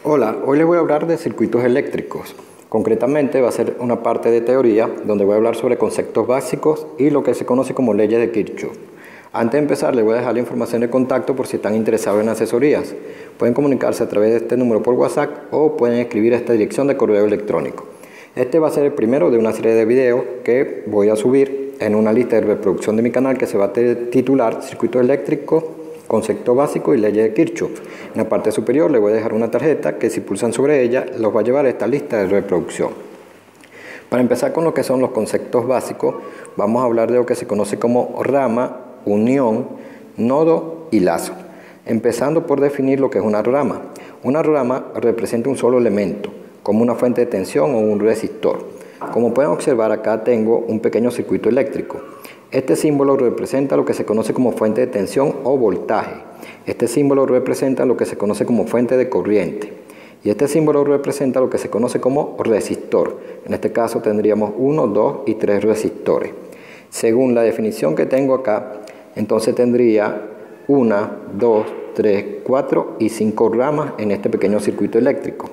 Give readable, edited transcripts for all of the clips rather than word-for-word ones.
Hola, hoy les voy a hablar de circuitos eléctricos. Concretamente va a ser una parte de teoría donde voy a hablar sobre conceptos básicos y lo que se conoce como leyes de Kirchhoff. Antes de empezar les voy a dejar la información de contacto por si están interesados en asesorías. Pueden comunicarse a través de este número por WhatsApp o pueden escribir a esta dirección de correo electrónico. Este va a ser el primero de una serie de videos que voy a subir en una lista de reproducción de mi canal que se va a titular Circuito Eléctrico, Concepto Básico y Leyes de Kirchhoff. En la parte superior les voy a dejar una tarjeta que si pulsan sobre ella los va a llevar a esta lista de reproducción. Para empezar con lo que son los conceptos básicos, vamos a hablar de lo que se conoce como rama, unión, nodo y lazo. Empezando por definir lo que es una rama. Una rama representa un solo elemento, como una fuente de tensión o un resistor. Como pueden observar, acá tengo un pequeño circuito eléctrico. Este símbolo representa lo que se conoce como fuente de tensión o voltaje. Este símbolo representa lo que se conoce como fuente de corriente. Y este símbolo representa lo que se conoce como resistor. En este caso tendríamos 1, 2 y 3 resistores. Según la definición que tengo acá, entonces tendría 1, 2, 3, 4 y 5 ramas en este pequeño circuito eléctrico.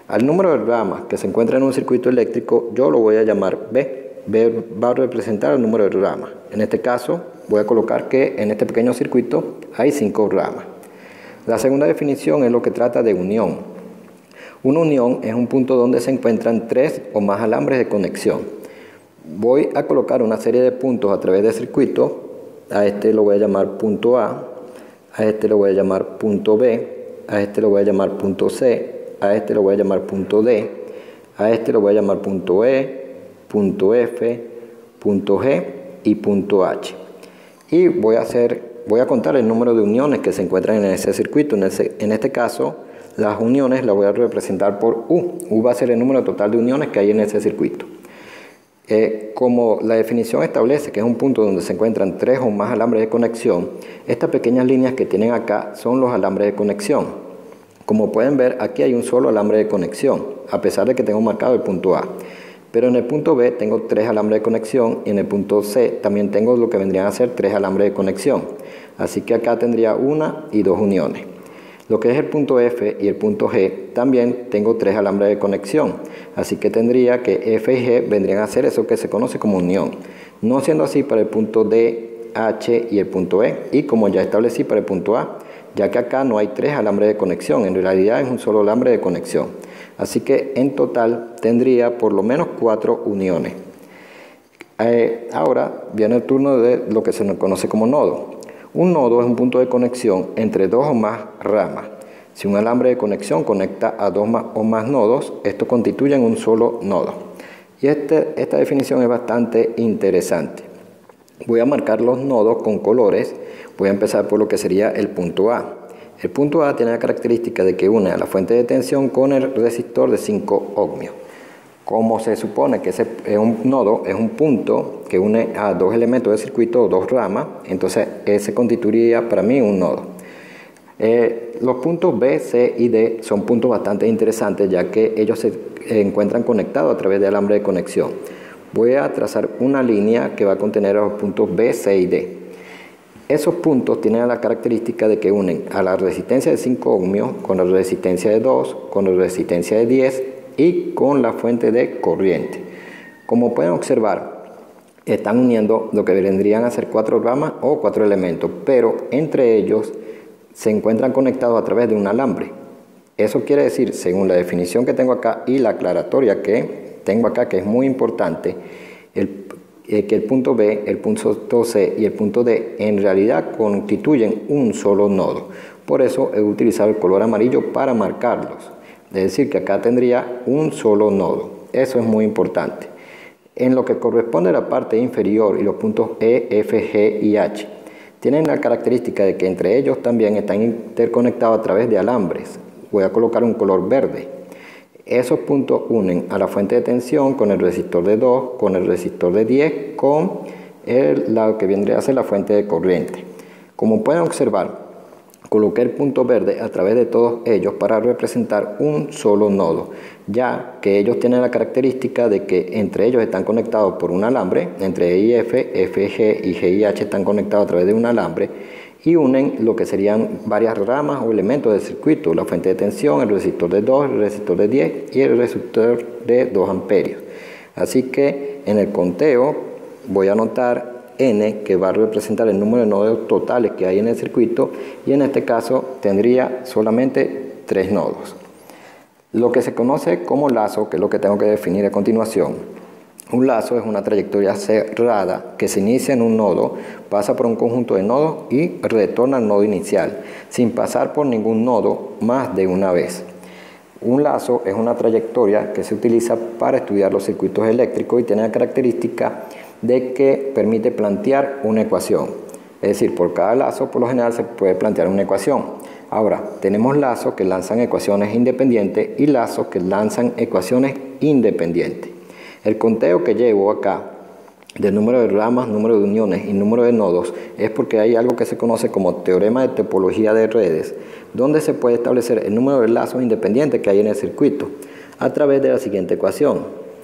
Al número de ramas que se encuentra en un circuito eléctrico yo lo voy a llamar B. B va a representar el número de ramas. En este caso voy a colocar que en este pequeño circuito hay 5 ramas. La segunda definición es lo que trata de unión. Una unión es un punto donde se encuentran 3 o más alambres de conexión. Voy a colocar una serie de puntos a través del circuito. A este lo voy a llamar punto A, a este lo voy a llamar punto B, a este lo voy a llamar punto C, a este lo voy a llamar punto D, a este lo voy a llamar punto E, punto F, punto G y punto H. Y voy a contar el número de uniones que se encuentran en ese circuito. En este caso, las uniones las voy a representar por U. U va a ser el número total de uniones que hay en ese circuito. Como la definición establece que es un punto donde se encuentran 3 o más alambres de conexión, estas pequeñas líneas que tienen acá son los alambres de conexión. Como pueden ver, aquí hay un solo alambre de conexión, a pesar de que tengo marcado el punto A. Pero en el punto B tengo 3 alambres de conexión y en el punto C también tengo lo que vendrían a ser 3 alambres de conexión. Así que acá tendría 1 y 2 uniones. Lo que es el punto F y el punto G también tengo 3 alambres de conexión. Así que tendría que F y G vendrían a ser eso que se conoce como unión. No siendo así para el punto D, H y el punto E. Y como ya establecí para el punto A, ya que acá no hay 3 alambres de conexión, en realidad es un solo alambre de conexión. Así que en total tendría por lo menos 4 uniones. Ahora viene el turno de lo que se nos conoce como nodo. Un nodo es un punto de conexión entre 2 o más ramas. Si un alambre de conexión conecta a 2 o más nodos, estos constituyen un solo nodo. Y esta definición es bastante interesante. Voy a marcar los nodos con colores. Voy a empezar por lo que sería el punto A. El punto A tiene la característica de que une a la fuente de tensión con el resistor de 5 ohmios. Como se supone que ese es un nodo, es un punto que une a 2 elementos del circuito o 2 ramas, entonces ese constituiría para mí un nodo. Los puntos B, C y D son puntos bastante interesantes ya que ellos se encuentran conectados a través de alambre de conexión. Voy a trazar una línea que va a contener los puntos B, C y D. Esos puntos tienen la característica de que unen a la resistencia de 5 ohmios con la resistencia de 2, con la resistencia de 10 y con la fuente de corriente. Como pueden observar, están uniendo lo que vendrían a ser 4 ramas o 4 elementos, pero entre ellos se encuentran conectados a través de un alambre. Eso quiere decir, según la definición que tengo acá y la aclaratoria que tengo acá, que es muy importante, que el punto B, el punto C y el punto D en realidad constituyen un solo nodo. Por eso he utilizado el color amarillo para marcarlos. Es decir, que acá tendría un solo nodo. Eso es muy importante. En lo que corresponde a la parte inferior y los puntos E, F, G y H, tienen la característica de que entre ellos también están interconectados a través de alambres. Voy a colocar un color verde. Esos puntos unen a la fuente de tensión con el resistor de 2, con el resistor de 10, con lo que vendría a ser la fuente de corriente. Como pueden observar, coloqué el punto verde a través de todos ellos para representar un solo nodo, ya que ellos tienen la característica de que entre ellos están conectados por un alambre, entre E y F, F, G y G y H están conectados a través de un alambre, y unen lo que serían varias ramas o elementos del circuito, la fuente de tensión, el resistor de 2, el resistor de 10 y el resistor de 2 amperios. Así que en el conteo voy a anotar N, que va a representar el número de nodos totales que hay en el circuito, y en este caso tendría solamente 3 nodos. Lo que se conoce como lazo, que es lo que tengo que definir a continuación. Un lazo es una trayectoria cerrada que se inicia en un nodo, pasa por un conjunto de nodos y retorna al nodo inicial, sin pasar por ningún nodo más de una vez. Un lazo es una trayectoria que se utiliza para estudiar los circuitos eléctricos y tiene la característica de que permite plantear una ecuación. Es decir, por cada lazo, por lo general, se puede plantear una ecuación. Ahora, tenemos lazos que lanzan ecuaciones independientes y lazos que lanzan ecuaciones independientes. El conteo que llevo acá del número de ramas, número de uniones y número de nodos es porque hay algo que se conoce como teorema de topología de redes, donde se puede establecer el número de lazos independientes que hay en el circuito a través de la siguiente ecuación.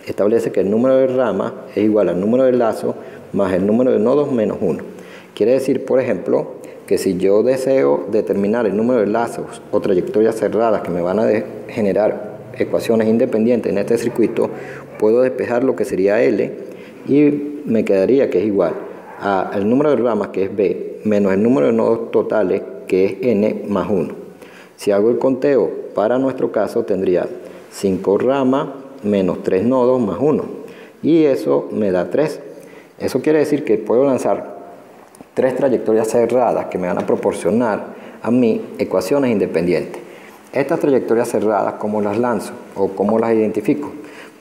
Establece que el número de ramas es igual al número de lazos más el número de nodos menos 1. Quiere decir, por ejemplo, que si yo deseo determinar el número de lazos o trayectorias cerradas que me van a generar ecuaciones independientes en este circuito, puedo despejar lo que sería L y me quedaría que es igual al número de ramas, que es B, menos el número de nodos totales, que es N más 1. Si hago el conteo para nuestro caso, tendría 5 ramas menos 3 nodos más 1, y eso me da 3. Eso quiere decir que puedo lanzar 3 trayectorias cerradas que me van a proporcionar a mí ecuaciones independientes. Estas trayectorias cerradas, ¿cómo las lanzo o cómo las identifico?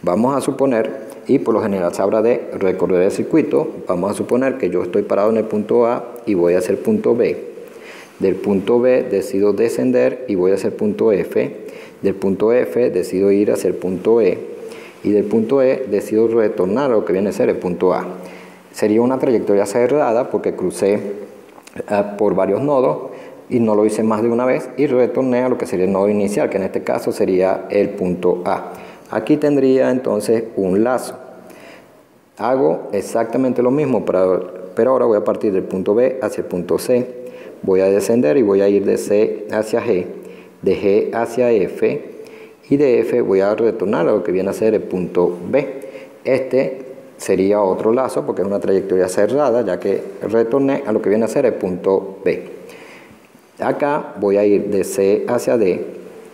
Vamos a suponer, y por lo general se habla de recorrer el circuito, vamos a suponer que yo estoy parado en el punto A y voy hacia el punto B. Del punto B decido descender y voy hacia el punto F. Del punto F decido ir hacia el punto E, y del punto E decido retornar a lo que viene a ser el punto A. Sería una trayectoria cerrada porque crucé por varios nodos y no lo hice más de una vez, y retorné a lo que sería el nodo inicial, que en este caso sería el punto A. Aquí tendría entonces un lazo. Hago exactamente lo mismo, pero ahora voy a partir del punto B hacia el punto C. Voy a descender y voy a ir de C hacia G, de G hacia F, y de F voy a retornar a lo que viene a ser el punto B. Este sería otro lazo porque es una trayectoria cerrada, ya que retorné a lo que viene a ser el punto B. Acá voy a ir de C hacia D,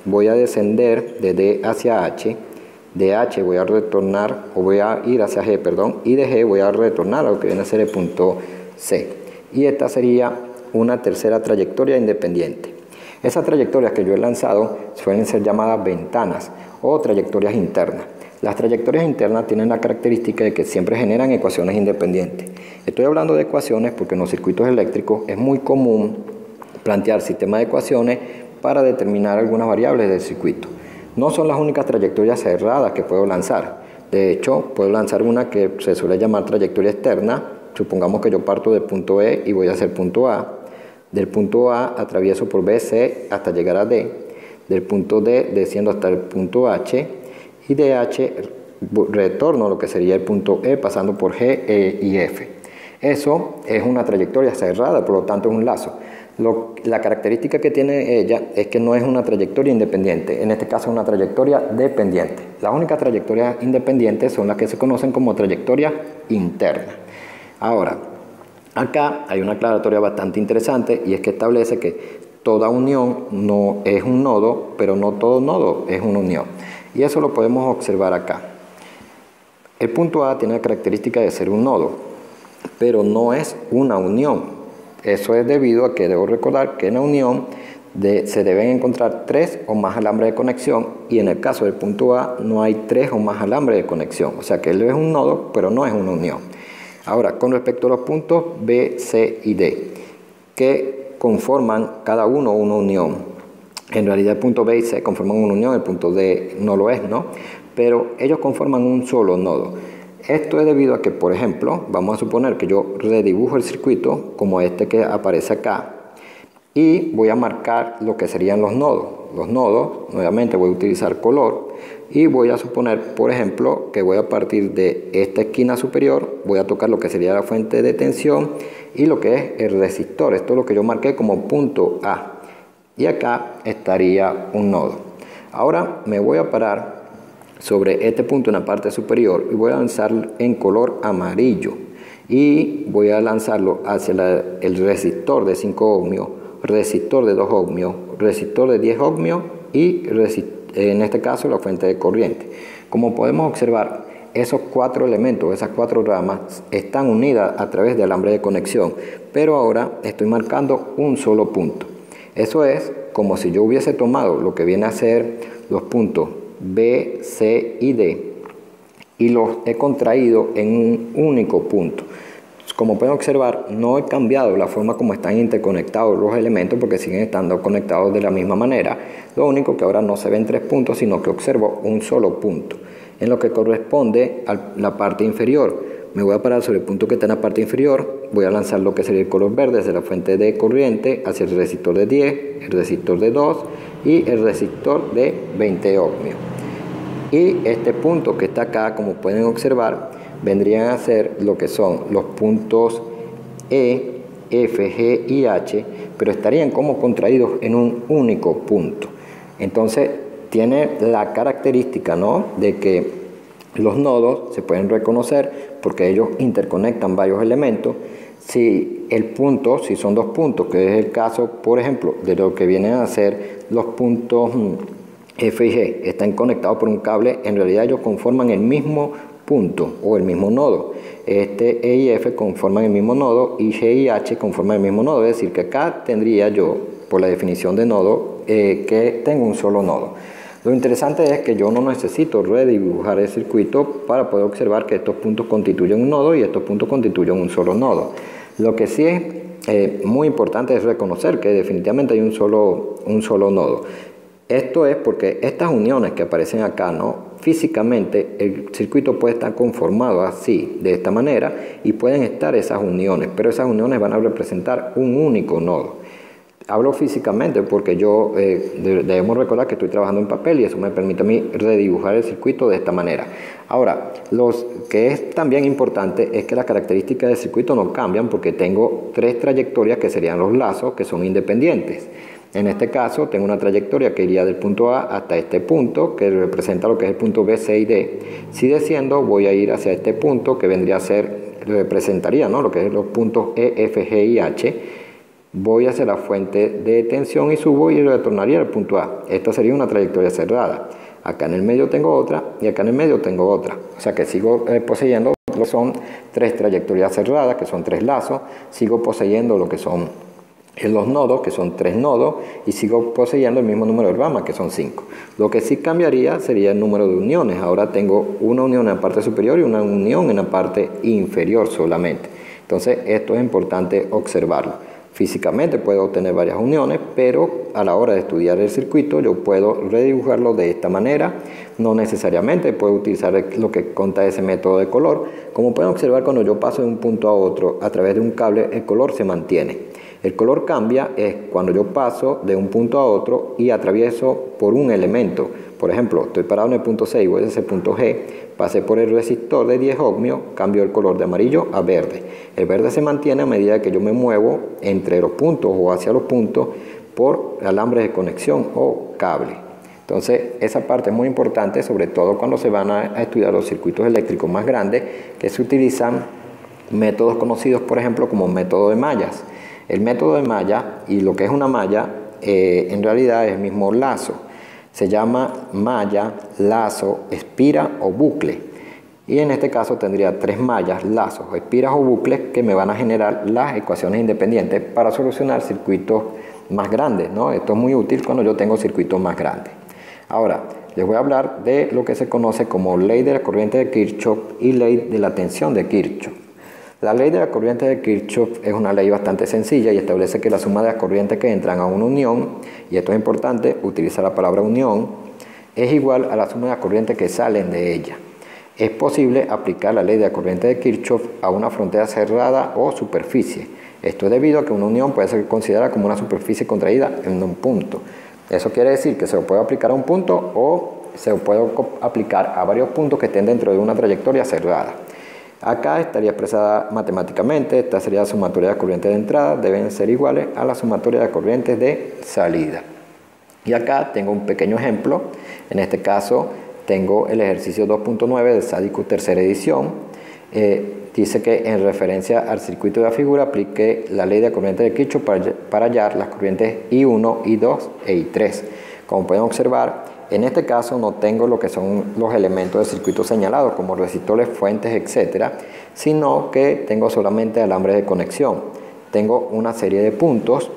voy a descender de D hacia H, de H voy a retornar, o voy a ir hacia G, perdón, y de G voy a retornar a lo que viene a ser el punto C. Y esta sería una tercera trayectoria independiente. Esas trayectorias que yo he lanzado suelen ser llamadas ventanas o trayectorias internas. Las trayectorias internas tienen la característica de que siempre generan ecuaciones independientes. Estoy hablando de ecuaciones porque en los circuitos eléctricos es muy común plantear sistemas de ecuaciones para determinar algunas variables del circuito. No son las únicas trayectorias cerradas que puedo lanzar. De hecho, puedo lanzar una que se suele llamar trayectoria externa. Supongamos que yo parto del punto E y voy hacia el punto A. Del punto A atravieso por BC hasta llegar a D. Del punto D desciendo hasta el punto H. Y de H retorno a lo que sería el punto E pasando por G, E y F. Eso es una trayectoria cerrada, por lo tanto es un lazo. La característica que tiene ella es que no es una trayectoria independiente, en este caso es una trayectoria dependiente. Las únicas trayectorias independientes son las que se conocen como trayectoria interna. Ahora, acá hay una aclaratoria bastante interesante, y es que establece que toda unión no es un nodo, pero no todo nodo es una unión. Y eso lo podemos observar acá. El punto A tiene la característica de ser un nodo, pero no es una unión. Eso es debido a que debo recordar que en la unión se deben encontrar 3 o más alambres de conexión, y en el caso del punto A no hay 3 o más alambres de conexión. O sea que él es un nodo, pero no es una unión. Ahora, con respecto a los puntos B, C y D, que conforman cada uno una unión. En realidad el punto B y C conforman una unión, el punto D no lo es, ¿no? Pero ellos conforman un solo nodo. Esto es debido a que, por ejemplo, vamos a suponer que yo redibujo el circuito como este que aparece acá, y voy a marcar lo que serían los nodos. Los nodos, nuevamente voy a utilizar color y voy a suponer, por ejemplo, que voy a partir de esta esquina superior, voy a tocar lo que sería la fuente de tensión y lo que es el resistor. Esto es lo que yo marqué como punto A. Y acá estaría un nodo. Ahora me voy a parar sobre este punto en la parte superior y voy a lanzar en color amarillo. Y voy a lanzarlo hacia el resistor de 5 ohmios, resistor de 2 ohmios, resistor de 10 ohmios y en este caso la fuente de corriente. Como podemos observar, esos 4 elementos, esas 4 ramas están unidas a través de alambre de conexión, pero ahora estoy marcando un solo punto. Eso es como si yo hubiese tomado lo que viene a ser los puntos B, C y D y los he contraído en un único punto. Como pueden observar, no he cambiado la forma como están interconectados los elementos porque siguen estando conectados de la misma manera. Lo único que ahora no se ven 3 puntos, sino que observo un solo punto. En lo que corresponde a la parte inferior, me voy a parar sobre el punto que está en la parte inferior, voy a lanzar lo que sería el color verde desde la fuente de corriente hacia el resistor de 10, el resistor de 2 y el resistor de 20 ohmios. Y este punto que está acá, como pueden observar, vendrían a ser lo que son los puntos E, F, G y H, pero estarían como contraídos en un único punto. Entonces tiene la característica, ¿no?, de que los nodos se pueden reconocer porque ellos interconectan varios elementos. Si son 2 puntos, que es el caso, por ejemplo, de lo que vienen a ser los puntos F y G, están conectados por un cable, en realidad ellos conforman el mismo punto o el mismo nodo. E y F conforman el mismo nodo y G y H conforman el mismo nodo, es decir, que acá tendría yo, por la definición de nodo, que tengo un solo nodo. Lo interesante es que yo no necesito redibujar el circuito para poder observar que estos puntos constituyen un nodo y estos puntos constituyen un solo nodo. Lo que sí es muy importante es reconocer que definitivamente hay un solo nodo. Esto es porque estas uniones que aparecen acá, ¿no?, físicamente el circuito puede estar conformado así, de esta manera, y pueden estar esas uniones, pero esas uniones van a representar un único nodo. Hablo físicamente porque yo debemos recordar que estoy trabajando en papel y eso me permite a mí redibujar el circuito de esta manera. Ahora, lo que es también importante es que las características del circuito no cambian porque tengo 3 trayectorias que serían los lazos que son independientes. En este caso tengo una trayectoria que iría del punto A hasta este punto que representa lo que es el punto B, C y D. Si desciendo voy a ir hacia este punto que vendría a ser, representaría, ¿no?, lo que es los puntos E, F, G y H. Voy hacia la fuente de tensión y subo y retornaría al punto A. Esta sería una trayectoria cerrada. Acá en el medio tengo otra y acá en el medio tengo otra. O sea que sigo poseyendo lo que son 3 trayectorias cerradas, que son 3 lazos. Sigo poseyendo lo que son los nodos, que son 3 nodos, y sigo poseyendo el mismo número de ramas, que son 5. Lo que sí cambiaría sería el número de uniones. Ahora tengo una unión en la parte superior y una unión en la parte inferior solamente. Entonces esto es importante observarlo. Físicamente puedo tener varias uniones, pero a la hora de estudiar el circuito yo puedo redibujarlo de esta manera. No necesariamente puedo utilizar lo que consta ese método de color. Como pueden observar, cuando yo paso de un punto a otro a través de un cable, el color se mantiene. El color cambia es cuando yo paso de un punto a otro y atravieso por un elemento. Por ejemplo, estoy parado en el punto C y voy hacia el punto G, pasé por el resistor de 10 ohmios, cambio el color de amarillo a verde. El verde se mantiene a medida que yo me muevo entre los puntos o hacia los puntos por alambres de conexión o cable. Entonces, esa parte es muy importante, sobre todo cuando se van a estudiar los circuitos eléctricos más grandes, que se utilizan métodos conocidos, por ejemplo, como método de mallas. El método de malla, y lo que es una malla, en realidad es el mismo lazo. Se llama malla, lazo, espira o bucle. Y en este caso tendría 3 mallas, lazos, espiras o bucles que me van a generar las ecuaciones independientes para solucionar circuitos más grandes, ¿no? Esto es muy útil cuando yo tengo circuitos más grandes. Ahora, les voy a hablar de lo que se conoce como ley de la corriente de Kirchhoff y ley de la tensión de Kirchhoff. La ley de la corriente de Kirchhoff es una ley bastante sencilla y establece que la suma de las corrientes que entran a una unión, y esto es importante, utiliza la palabra unión, es igual a la suma de las corrientes que salen de ella. Es posible aplicar la ley de la corriente de Kirchhoff a una frontera cerrada o superficie. Esto es debido a que una unión puede ser considerada como una superficie contraída en un punto. Eso quiere decir que se lo puede aplicar a un punto o se lo puede aplicar a varios puntos que estén dentro de una trayectoria cerrada. Acá estaría expresada matemáticamente. Esta sería la sumatoria de corrientes de entrada, deben ser iguales a la sumatoria de corrientes de salida. Y acá tengo un pequeño ejemplo. En este caso tengo el ejercicio 2.9 del SADICU tercera edición. Dice que en referencia al circuito de la figura aplique la ley de corriente de Kirchhoff para hallar las corrientes I1, I2 e I3. Como pueden observar, en este caso no tengo lo que son los elementos del circuito señalados como resistores, fuentes, etc., sino que tengo solamente alambres de conexión. Tengo una serie de puntos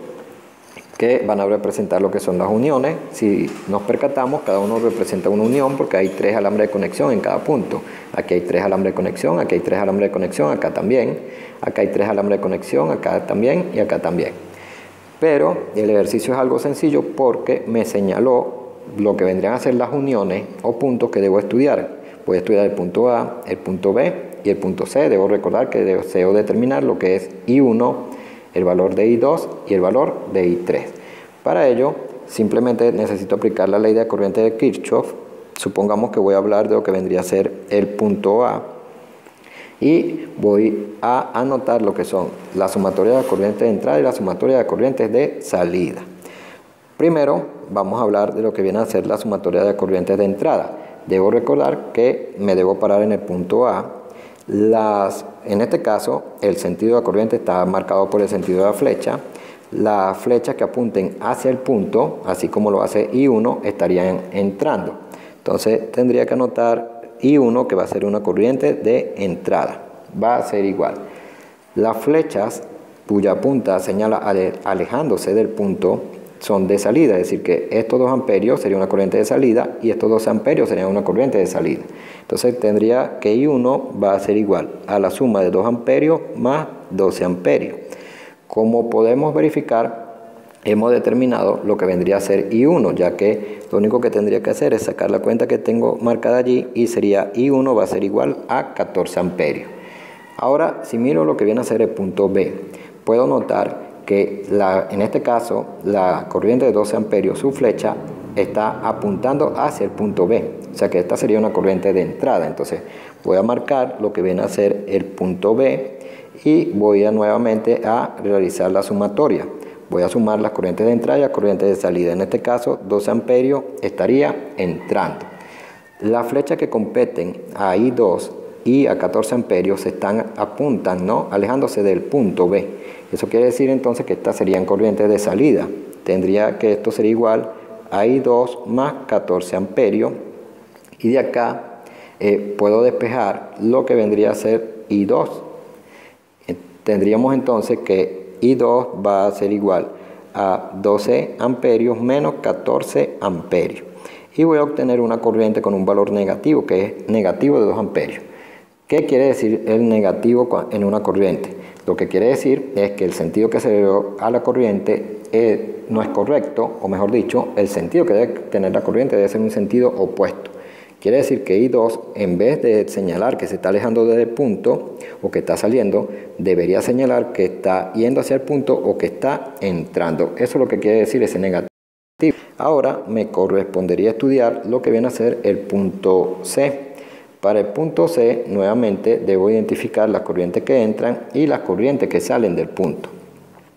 que van a representar lo que son las uniones. Si nos percatamos, cada uno representa una unión porque hay 3 alambres de conexión en cada punto. Aquí hay 3 alambres de conexión, aquí hay 3 alambres de conexión, acá también. Acá hay 3 alambres de conexión, acá también y acá también. Pero el ejercicio es algo sencillo porque me señaló lo que vendrían a ser las uniones o puntos que debo estudiar. Voy a estudiar el punto A, el punto B y el punto C. Debo recordar que deseo determinar lo que es I1, el valor de I2 y el valor de I3. Para ello, simplemente necesito aplicar la ley de corriente de Kirchhoff. Supongamos que voy a hablar de lo que vendría a ser el punto A y voy a anotar lo que son la sumatoria de corrientes de entrada y la sumatoria de corrientes de salida. Primero vamos a hablar de lo que viene a ser la sumatoria de corrientes de entrada. Debo recordar que me debo parar en el punto A. En este caso, el sentido de la corriente está marcado por el sentido de la flecha. Las flechas que apunten hacia el punto, así como lo hace I1, estarían entrando. Entonces tendría que anotar I1, que va a ser una corriente de entrada. Va a ser igual. Las flechas cuya punta señala alejándose del punto son de salida, es decir, que estos 2 amperios sería una corriente de salida y estos 12 amperios serían una corriente de salida. Entonces tendría que I1 va a ser igual a la suma de 2 amperios más 12 amperios. Como podemos verificar, hemos determinado lo que vendría a ser I1, ya que lo único que tendría que hacer es sacar la cuenta que tengo marcada allí y sería I1 va a ser igual a 14 amperios. Ahora, si miro lo que viene a ser el punto B, puedo notar que en este caso la corriente de 12 amperios, su flecha está apuntando hacia el punto B, o sea que esta sería una corriente de entrada. Entonces voy a marcar lo que viene a ser el punto B y voy nuevamente a realizar la sumatoria. Voy a sumar las corrientes de entrada y las corrientes de salida. En este caso 12 amperios estaría entrando. Las flechas que competen a I2 y a 14 amperios apuntan, ¿no?, alejándose del punto B. Eso quiere decir entonces que estas serían corrientes de salida. Tendría que esto sería igual a I2 más 14 amperios. Y de acá puedo despejar lo que vendría a ser I2. Tendríamos entonces que I2 va a ser igual a 12 amperios menos 14 amperios. Y voy a obtener una corriente con un valor negativo, que es negativo de 2 amperios. ¿Qué quiere decir el negativo en una corriente? Lo que quiere decir es que el sentido que se le dio a la corriente no es correcto, o mejor dicho, el sentido que debe tener la corriente debe ser un sentido opuesto. Quiere decir que I2, en vez de señalar que se está alejando del punto o que está saliendo, debería señalar que está yendo hacia el punto o que está entrando. Eso es lo que quiere decir ese negativo. Ahora me correspondería estudiar lo que viene a ser el punto C. Para el punto C, nuevamente debo identificar las corrientes que entran y las corrientes que salen del punto.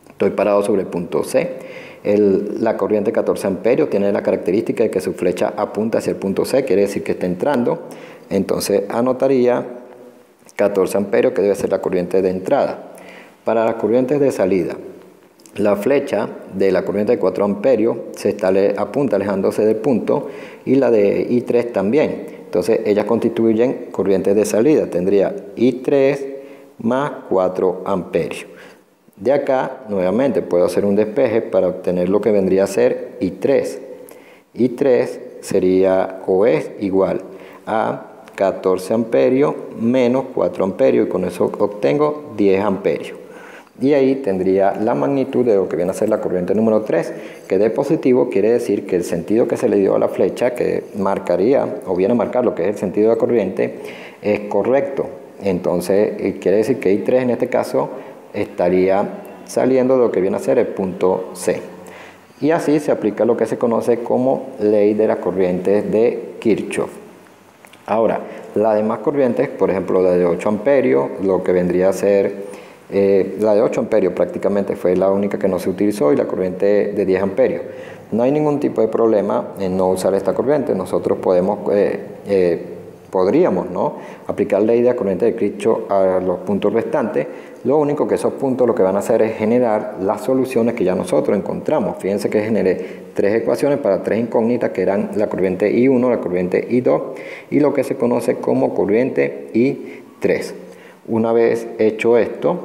Estoy parado sobre el punto C. La corriente 14 amperios tiene la característica de que su flecha apunta hacia el punto C, quiere decir que está entrando. Entonces anotaría 14 amperios, que debe ser la corriente de entrada. Para las corrientes de salida, la flecha de la corriente de 4 amperios apunta alejándose del punto y la de I3 también. Entonces ellas constituyen corrientes de salida. Tendría I3 más 4 amperios. De acá nuevamente puedo hacer un despeje para obtener lo que vendría a ser I3. I3 sería o es igual a 14 amperios menos 4 amperios y con eso obtengo 10 amperios. Y ahí tendría la magnitud de lo que viene a ser la corriente número 3, que de positivo quiere decir que el sentido que se le dio a la flecha, que marcaría o viene a marcar lo que es el sentido de la corriente, es correcto. Entonces quiere decir que I3 en este caso estaría saliendo de lo que viene a ser el punto C. Y así se aplica lo que se conoce como ley de las corrientes de Kirchhoff. Ahora, las demás corrientes, por ejemplo la de 8 amperios, lo que vendría a ser la de 8 amperios prácticamente fue la única que no se utilizó, y la corriente de 10 amperios. No hay ningún tipo de problema en no usar esta corriente. Nosotros podríamos, ¿no?, aplicar ley de la corriente de Kirchhoff a los puntos restantes. Lo único que esos puntos lo que van a hacer es generar las soluciones que ya nosotros encontramos. Fíjense que generé 3 ecuaciones para 3 incógnitas, que eran la corriente I1, la corriente I2 y lo que se conoce como corriente I3. Una vez hecho esto,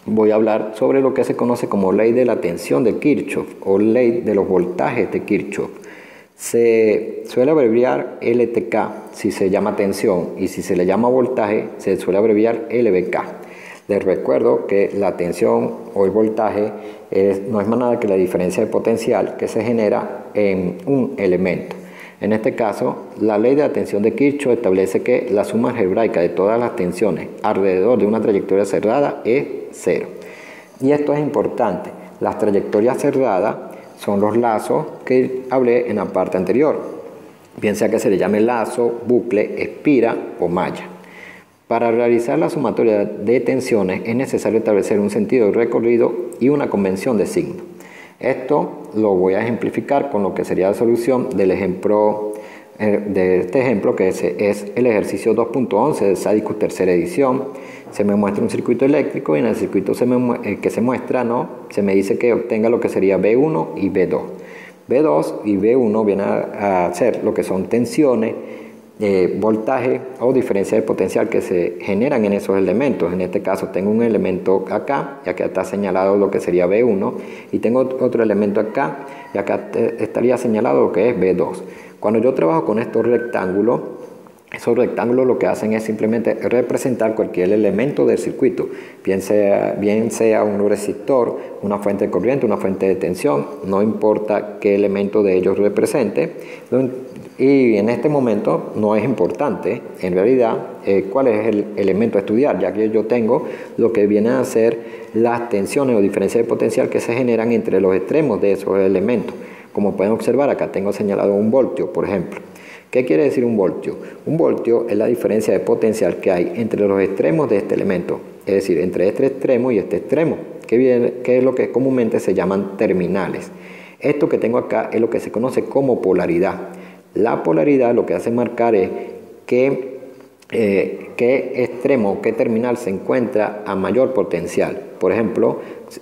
voy a hablar sobre lo que se conoce como ley de la tensión de Kirchhoff o ley de los voltajes de Kirchhoff. Se suele abreviar LTK si se llama tensión, y si se le llama voltaje se suele abreviar LVK. Les recuerdo que la tensión o el voltaje no es más nada que la diferencia de potencial que se genera en un elemento. En este caso, la ley de la tensión de Kirchhoff establece que la suma algebraica de todas las tensiones alrededor de una trayectoria cerrada es 0. Y esto es importante. Las trayectorias cerradas son los lazos que hablé en la parte anterior, bien sea que se le llame lazo, bucle, espira o malla. Para realizar la sumatoria de tensiones es necesario establecer un sentido de recorrido y una convención de signo. Esto lo voy a ejemplificar con lo que sería la solución del ejemplo, de este ejemplo, que es el ejercicio 2.11 de Sadicus tercera edición. Se me muestra un circuito eléctrico, y en el circuito que se muestra, ¿no?, se me dice que obtenga lo que sería B1 y B2. B2 y B1 vienen a ser lo que son tensiones, voltaje o diferencia de potencial que se generan en esos elementos. En este caso tengo un elemento acá, y acá está señalado lo que sería B1, y tengo otro elemento acá, y acá estaría señalado lo que es B2. Cuando yo trabajo con estos rectángulos, esos rectángulos lo que hacen es simplemente representar cualquier elemento del circuito, bien sea un resistor, una fuente de corriente, una fuente de tensión, no importa qué elemento de ellos represente. Y en este momento no es importante, en realidad, cuál es el elemento a estudiar, ya que yo tengo lo que vienen a ser las tensiones o diferencias de potencial que se generan entre los extremos de esos elementos. Como pueden observar, acá tengo señalado un voltio, por ejemplo. ¿Qué quiere decir un voltio? Un voltio es la diferencia de potencial que hay entre los extremos de este elemento, es decir, entre este extremo y este extremo, que es lo que comúnmente se llaman terminales. Esto que tengo acá es lo que se conoce como polaridad. La polaridad lo que hace marcar es qué extremo, qué terminal se encuentra a mayor potencial. Por ejemplo,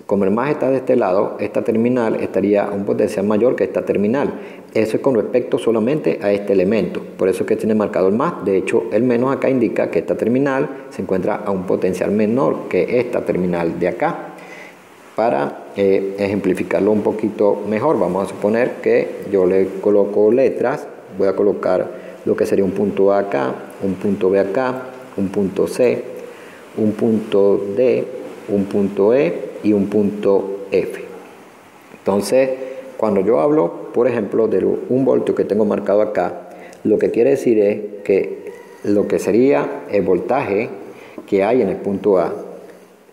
como el más está de este lado, esta terminal estaría a un potencial mayor que esta terminal. Eso es con respecto solamente a este elemento. Por eso es que tiene marcado el más. De hecho, el menos acá indica que esta terminal se encuentra a un potencial menor que esta terminal de acá. Para ejemplificarlo un poquito mejor, vamos a suponer que yo le coloco letras. Voy a colocar lo que sería un punto A acá, un punto B acá, un punto C, un punto D, un punto E y un punto F. Entonces, cuando yo hablo, por ejemplo, de un voltio que tengo marcado acá, lo que quiere decir es que lo que sería el voltaje que hay en el punto A,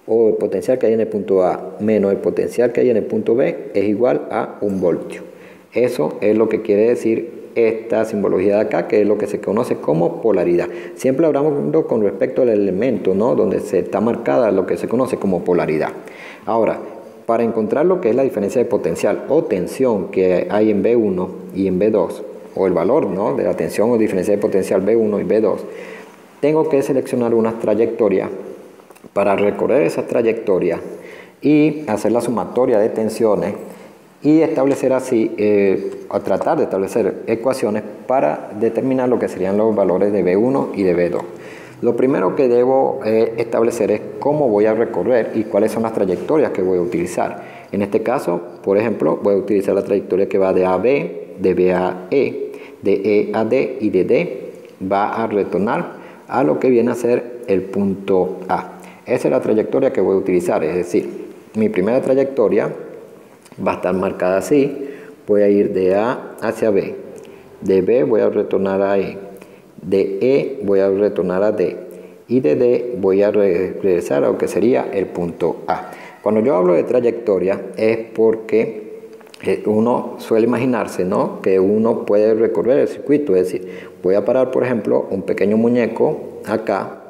o el potencial que hay en el punto A menos el potencial que hay en el punto B, es igual a un voltio. Eso es lo que quiere decir esta simbología de acá, que es lo que se conoce como polaridad. Siempre hablando con respecto al elemento, ¿no?, donde se está marcada lo que se conoce como polaridad. Ahora, para encontrar lo que es la diferencia de potencial o tensión que hay en B1 y en B2, o el valor, ¿no?, de la tensión o diferencia de potencial B1 y B2, tengo que seleccionar unas trayectorias. Para recorrer esas trayectorias y hacer la sumatoria de tensiones y establecer así, o tratar de establecer ecuaciones para determinar lo que serían los valores de B1 y de B2. Lo primero que debo establecer es cómo voy a recorrer y cuáles son las trayectorias que voy a utilizar. En este caso, por ejemplo, voy a utilizar la trayectoria que va de A a B, de B a E, de E a D, y de D va a retornar a lo que viene a ser el punto A. Esa es la trayectoria que voy a utilizar, es decir, mi primera trayectoria va a estar marcada así. Voy a ir de A hacia B, de B voy a retornar a E, de E voy a retornar a D, y de D voy a regresar a lo que sería el punto A. Cuando yo hablo de trayectoria es porque uno suele imaginarse, ¿no?, que uno puede recorrer el circuito, es decir, voy a parar, por ejemplo, un pequeño muñeco acá,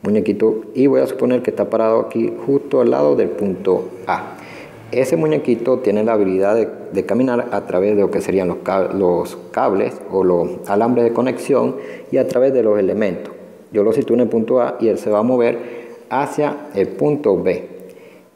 muñequito, y voy a suponer que está parado aquí justo al lado del punto A. Ese muñequito tiene la habilidad de caminar a través de lo que serían los cables o los alambres de conexión y a través de los elementos. Yo lo sitúo en el punto A y él se va a mover hacia el punto B.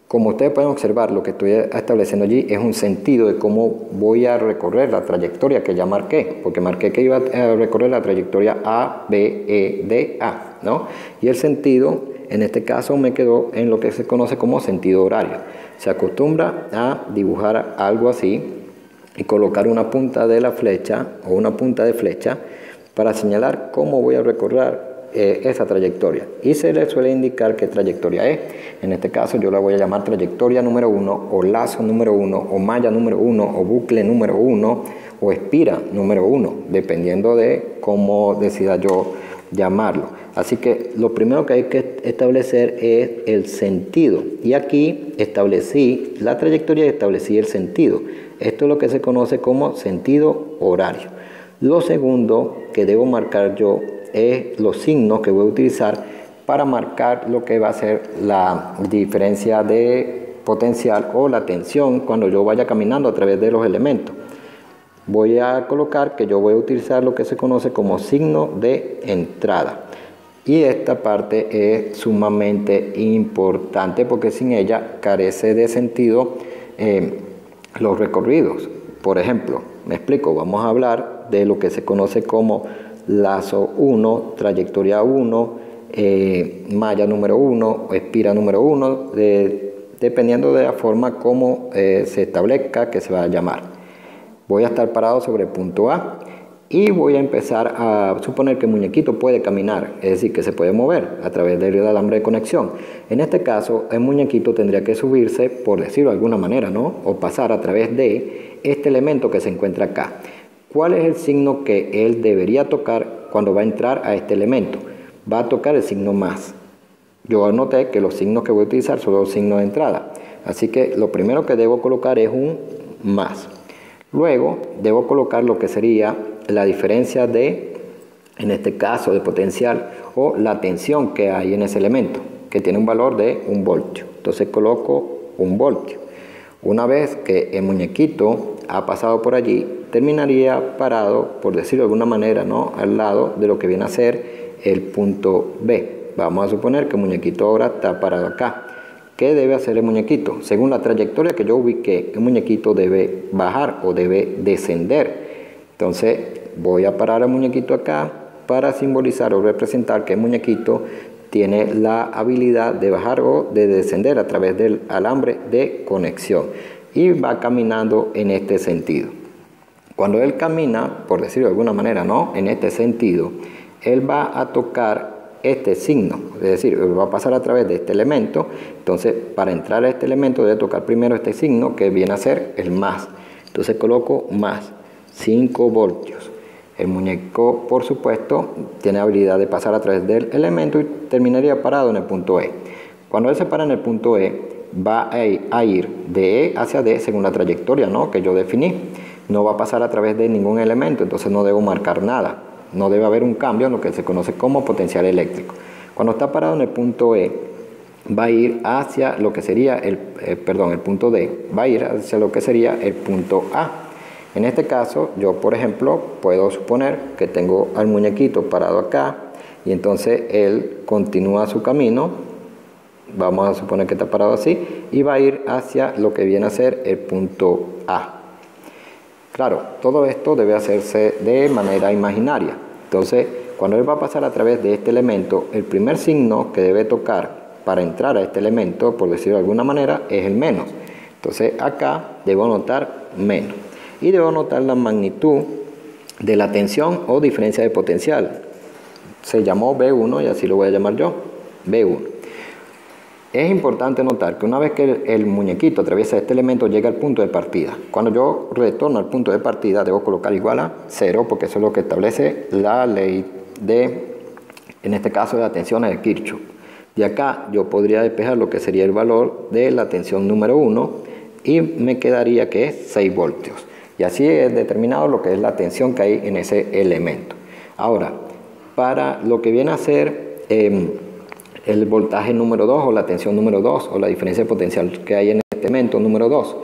Como ustedes pueden observar, lo que estoy estableciendo allí es un sentido de cómo voy a recorrer la trayectoria que ya marqué, porque marqué que iba a recorrer la trayectoria A, B, E, D, A, ¿no? Y el sentido, en este caso, me quedó en lo que se conoce como sentido horario. Se acostumbra a dibujar algo así y colocar una punta de la flecha o una punta de flecha para señalar cómo voy a recorrer esa trayectoria, y se le suele indicar qué trayectoria es. En este caso yo la voy a llamar trayectoria número 1 o lazo número 1 o malla número 1 o bucle número 1 o espira número 1, dependiendo de cómo decida yo llamarlo. Así que lo primero que hay que establecer es el sentido, y aquí establecí la trayectoria y establecí el sentido. Esto es lo que se conoce como sentido horario. Lo segundo que debo marcar yo es los signos que voy a utilizar para marcar lo que va a ser la diferencia de potencial o la tensión cuando yo vaya caminando a través de los elementos. Voy a colocar que yo voy a utilizar lo que se conoce como signo de entrada, y esta parte es sumamente importante porque sin ella carece de sentido los recorridos. Por ejemplo, me explico, vamos a hablar de lo que se conoce como lazo 1, trayectoria 1, malla número 1, espira número 1, dependiendo de la forma como se establezca que se va a llamar. Voy a estar parado sobre el punto A y voy a empezar a suponer que el muñequito puede caminar, es decir, que se puede mover a través del alambre de conexión. En este caso, el muñequito tendría que subirse, por decirlo de alguna manera, ¿no?, o pasar a través de este elemento que se encuentra acá. ¿Cuál es el signo que él debería tocar cuando va a entrar a este elemento? Va a tocar el signo más. Yo anoté que los signos que voy a utilizar son los signos de entrada. Así que lo primero que debo colocar es un más. Luego debo colocar lo que sería la diferencia de, en este caso, de potencial o la tensión que hay en ese elemento, que tiene un valor de 1 voltio. Entonces coloco 1 voltio. Una vez que el muñequito ha pasado por allí, terminaría parado, por decirlo de alguna manera, ¿no?, al lado de lo que viene a ser el punto B. Vamos a suponer que el muñequito ahora está parado acá. ¿Qué debe hacer el muñequito? Según la trayectoria que yo ubiqué, el muñequito debe bajar o debe descender. Entonces voy a parar al muñequito acá para simbolizar o representar que el muñequito tiene la habilidad de bajar o de descender a través del alambre de conexión, y va caminando en este sentido. Cuando él camina, por decirlo de alguna manera, ¿no?, en este sentido, él va a tocar este signo, es decir, va a pasar a través de este elemento. Entonces, para entrar a este elemento debe tocar primero este signo, que viene a ser el más. Entonces coloco más, 5 voltios. El muñeco, por supuesto, tiene habilidad de pasar a través del elemento y terminaría parado en el punto E. Cuando él se para en el punto E, va a ir de E hacia D según la trayectoria, ¿no?, que yo definí. No va a pasar a través de ningún elemento, entonces no debo marcar nada. No debe haber un cambio en lo que se conoce como potencial eléctrico. Cuando está parado en el punto E, va a ir hacia lo que sería el punto D, va a ir hacia lo que sería el punto A. En este caso, yo, por ejemplo, puedo suponer que tengo al muñequito parado acá y entonces él continúa su camino. Vamos a suponer que está parado así y va a ir hacia lo que viene a ser el punto A. Claro, todo esto debe hacerse de manera imaginaria. Entonces, cuando él va a pasar a través de este elemento, el primer signo que debe tocar para entrar a este elemento, por decirlo de alguna manera, es el menos. Entonces, acá debo anotar menos. Y debo notar la magnitud de la tensión o diferencia de potencial. Se llamó B1 y así lo voy a llamar yo, B1. Es importante notar que una vez que el muñequito atraviesa este elemento, llega al punto de partida. Cuando yo retorno al punto de partida, debo colocar igual a 0, porque eso es lo que establece la ley de, en este caso, de las tensiones de Kirchhoff. De acá yo podría despejar lo que sería el valor de la tensión número 1 y me quedaría que es 6 voltios. Y así es determinado lo que es la tensión que hay en ese elemento. Ahora, para lo que viene a ser el voltaje número 2 o la tensión número 2 o la diferencia de potencial que hay en este elemento número 2,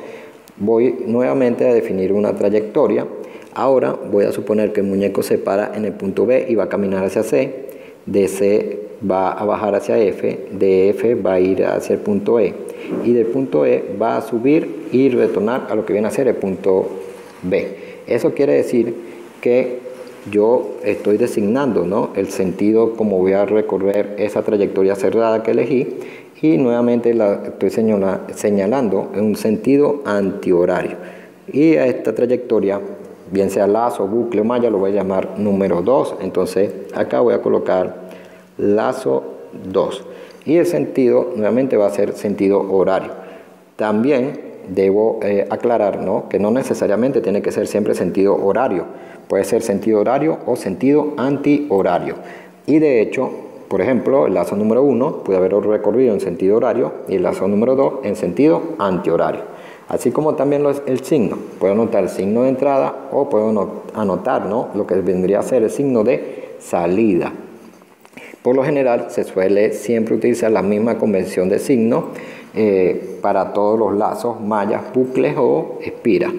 voy nuevamente a definir una trayectoria. Ahora voy a suponer que el muñeco se para en el punto B y va a caminar hacia C, de C va a bajar hacia F, de F va a ir hacia el punto E y del punto E va a subir y retornar a lo que viene a ser el punto B. Eso quiere decir que yo estoy designando, ¿no?, el sentido como voy a recorrer esa trayectoria cerrada que elegí, y nuevamente la estoy señalando en un sentido antihorario. Y a esta trayectoria, bien sea lazo, bucle o malla, lo voy a llamar número 2. Entonces acá voy a colocar lazo 2. Y el sentido nuevamente va a ser sentido horario. También debo aclarar, ¿no?, que no necesariamente tiene que ser siempre sentido horario. Puede ser sentido horario o sentido antihorario. Y de hecho, por ejemplo, el lazo número 1 puede haber recorrido en sentido horario y el lazo número 2 en sentido antihorario. Así como también el signo. Puedo anotar el signo de entrada o puedo anotar, ¿no?, lo que vendría a ser el signo de salida. Por lo general se suele siempre utilizar la misma convención de signo para todos los lazos, mallas, bucles o espiras.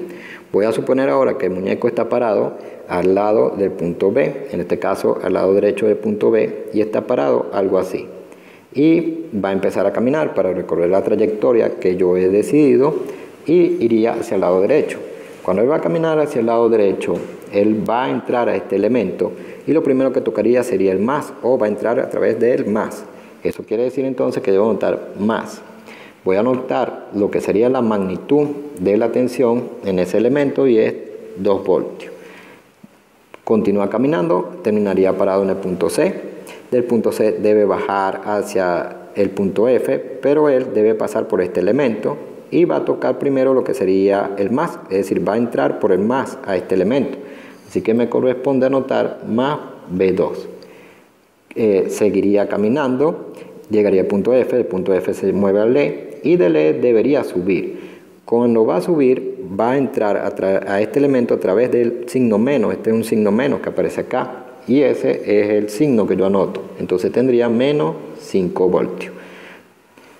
Voy a suponer ahora que el muñeco está parado al lado del punto B, en este caso al lado derecho del punto B, y está parado algo así. Y va a empezar a caminar para recorrer la trayectoria que yo he decidido y iría hacia el lado derecho. Cuando él va a caminar hacia el lado derecho, él va a entrar a este elemento y lo primero que tocaría sería el más, o va a entrar a través del más. Eso quiere decir entonces que debo anotar más. Voy a anotar lo que sería la magnitud de la tensión en ese elemento y es 2 voltios. Continúa caminando, terminaría parado en el punto C. Del punto C debe bajar hacia el punto F, pero él debe pasar por este elemento y va a tocar primero lo que sería el más, es decir, va a entrar por el más a este elemento. Así que me corresponde anotar más B2. Seguiría caminando, llegaría al punto F, el punto F se mueve al E y del E debería subir. Cuando va a subir, va a entrar a este elemento a través del signo menos. Este es un signo menos que aparece acá y ese es el signo que yo anoto. Entonces tendría menos 5 voltios.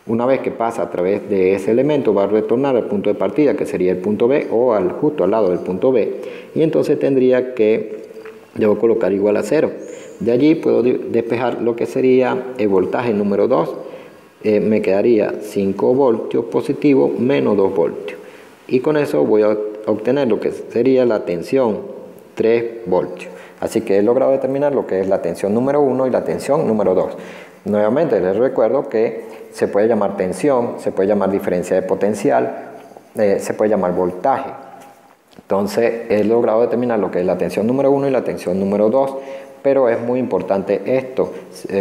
Una vez que pasa a través de ese elemento, va a retornar al punto de partida, que sería el punto B, o justo al lado del punto B, y entonces tendría que, debo colocar igual a 0. De allí puedo despejar lo que sería el voltaje número 2, me quedaría 5 voltios positivo menos 2 voltios, y con eso voy a obtener lo que sería la tensión 3 voltios. Así que he logrado determinar lo que es la tensión número 1 y la tensión número 2. Nuevamente les recuerdo que se puede llamar tensión, se puede llamar diferencia de potencial, se puede llamar voltaje. Entonces he logrado determinar lo que es la tensión número 1 y la tensión número 2, pero es muy importante esto.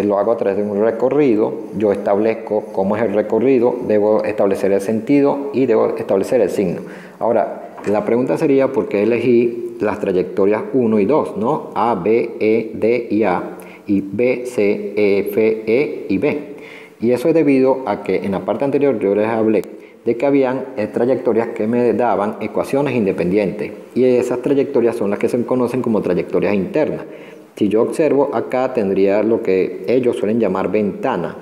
Lo hago a través de un recorrido, yo establezco cómo es el recorrido, debo establecer el sentido y debo establecer el signo. Ahora, la pregunta sería por qué elegí las trayectorias 1 y 2, ¿no? A, B, E, D y A, y B, C, E, F, E y B. Y eso es debido a que en la parte anterior yo les hablé de que habían trayectorias que me daban ecuaciones independientes, y esas trayectorias son las que se conocen como trayectorias internas. Si yo observo acá, tendría lo que ellos suelen llamar ventana,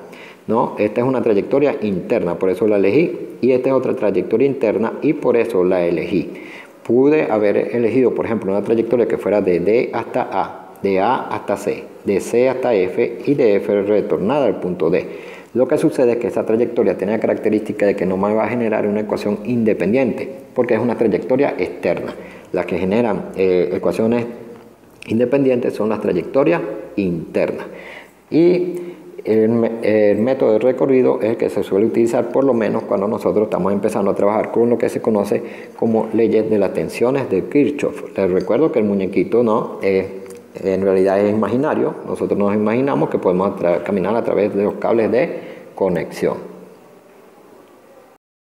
¿no? Esta es una trayectoria interna, por eso la elegí, y esta es otra trayectoria interna y por eso la elegí. Pude haber elegido, por ejemplo, una trayectoria que fuera de D hasta A, de A hasta C, de C hasta F y de F retornada al punto D. Lo que sucede es que esa trayectoria tiene la característica de que no me va a generar una ecuación independiente, porque es una trayectoria externa. Las que generan ecuaciones independientes son las trayectorias internas. Y el método de recorrido es el que se suele utilizar por lo menos cuando nosotros estamos empezando a trabajar con lo que se conoce como leyes de las tensiones de Kirchhoff. Les recuerdo que el muñequito no en realidad es imaginario. Nosotros nos imaginamos que podemos caminar a través de los cables de conexión.